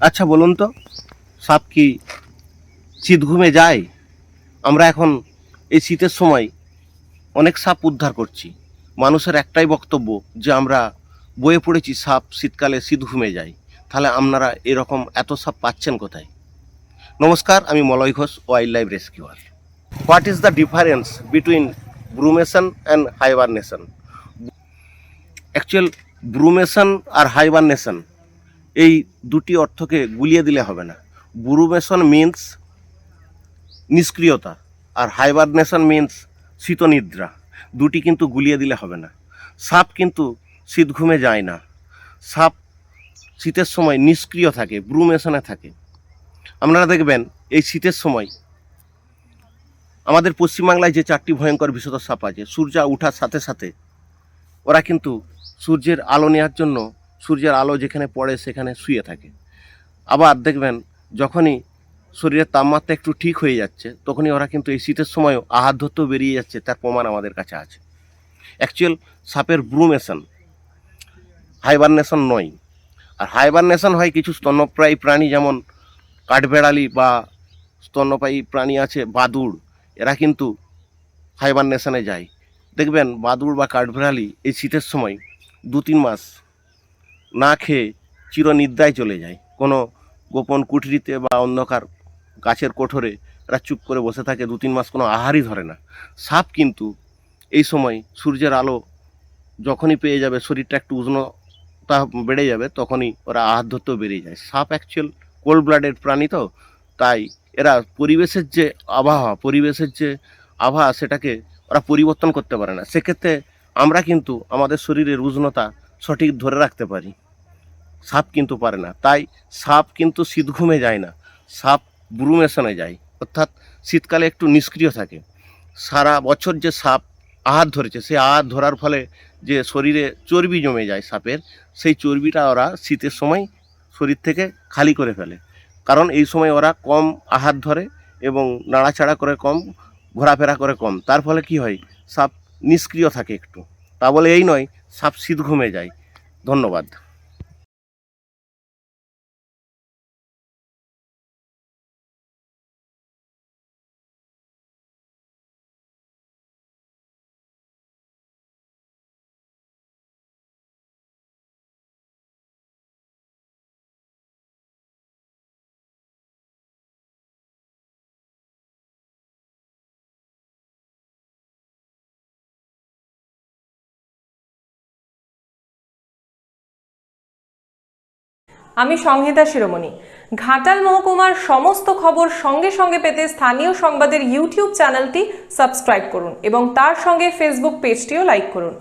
আচ্ছা বলুন তো, সাপ কি শীত ঘুমে যায়? আমরা এখন এই শীতের সময় অনেক সাপ উদ্ধার করছি। মানুষের একটাই বক্তব্য যে আমরা বয়ে পড়েছি সাপ শীতকালে শীত ঘুমে যায়। তাহলে আপনারা এরকম এত সাপ পাচ্ছেন কোথায়? নমস্কার, আমি Malay Ghosh, wildlife rescuer. What is the difference between brumation and hibernation? Actual brumation আর হাইবারনেশন এই দুটি অর্থকে গুলিয়ে দিলে হবে না। ব্রুমেশন মিন্স নিষ্ক্রিয়তা আর হাইবারনেশন মিন্স শীতনিদ্রা। দুটি কিন্তু গুলিয়ে দিলে হবে না। সাপ কিন্তু শীত ঘুমে যায় না। সাপ শীতের সময় নিষ্ক্রিয় থাকে, ব্রুমেশনে থাকে। আপনারা দেখবেন এই শীতের সময় আমাদের পশ্চিমবাংলায় যে 4টি ভয়ঙ্কর বিষধর সাপ আছে, সূর্য ওঠার সাথে সাথে ওরা কিন্তু সূর্যের আলো নেওয়ার জন্য সূর্যের আলো যেখানে পড়ে সেখানে শুয়ে থাকে। আবার দেখবেন যখনই শরীরের তাপমাত্রা একটু ঠিক হয়ে যাচ্ছে তখনই ওরা কিন্তু এই শীতের সময়ও আহার ধরতেও বেরিয়ে যাচ্ছে, তার প্রমাণ আমাদের কাছে আছে। অ্যাকচুয়াল সাপের ব্রুমেশন, হাইবারনেশন নয়। আর হাইবারনেশন হয় কিছু স্তন্যপ্রায়ী প্রাণী, যেমন কাঠবেড়ালি বা স্তন্যপায়ী প্রাণী আছে বাদুড়, এরা কিন্তু হাইবারনেশনে যায়। দেখবেন বাদুড় বা কাঠবেড়ালি এই শীতের সময় 2-3 মাস না খেয়ে চিরনিদ্রায় চলে যায়। কোনো গোপন কুঠরিতে বা অন্ধকার গাছের কোঠরে এরা চুপ করে বসে থাকে, 2-3 মাস কোনো আহারই ধরে না। সাপ কিন্তু এই সময় সূর্যের আলো যখনই পেয়ে যাবে, শরীরটা একটু উষ্ণতা বেড়ে যাবে, তখনই ওরা আহার ধরতেও বেরিয়ে যায়। সাপ অ্যাকচুয়াল কোল্ড ব্লাডেড প্রাণী, তো তাই এরা পরিবেশের যে আবহাওয়া সেটাকে ওরা পরিবর্তন করতে পারে না। সেক্ষেত্রে আমরা কিন্তু আমাদের শরীরের উষ্ণতা সঠিক ধরে রাখতে পারি, সাপ কিন্তু পারে না। তাই সাপ কিন্তু শীত ঘুমে যায় না, সাপ ব্রুমেশনে যায়, অর্থাৎ শীতকালে একটু নিষ্ক্রিয় থাকে। সারা বছর যে সাপ আহার ধরেছে, সেই আহার ধরার ফলে যে শরীরে চর্বি জমে যায় সাপের, সেই চর্বিটা ওরা শীতের সময় শরীর থেকে খালি করে ফেলে। কারণ এই সময় ওরা কম আহার ধরে এবং নাড়াচাড়া করে কম, ঘোরাফেরা করে কম। তার ফলে কি হয়, সাপ নিষ্ক্রিয় থাকে একটু। তা বলে এই নয় সাপ শীত ঘুমে যায়। ধন্যবাদ। আমি সংহিতা শিরোমণি। ঘাটাল মহকুমার সমস্ত খবর সঙ্গে সঙ্গে পেতে স্থানীয় সংবাদের ইউটিউব চ্যানেলটি সাবস্ক্রাইব করুন এবং তার সঙ্গে ফেসবুক পেজটিও লাইক করুন।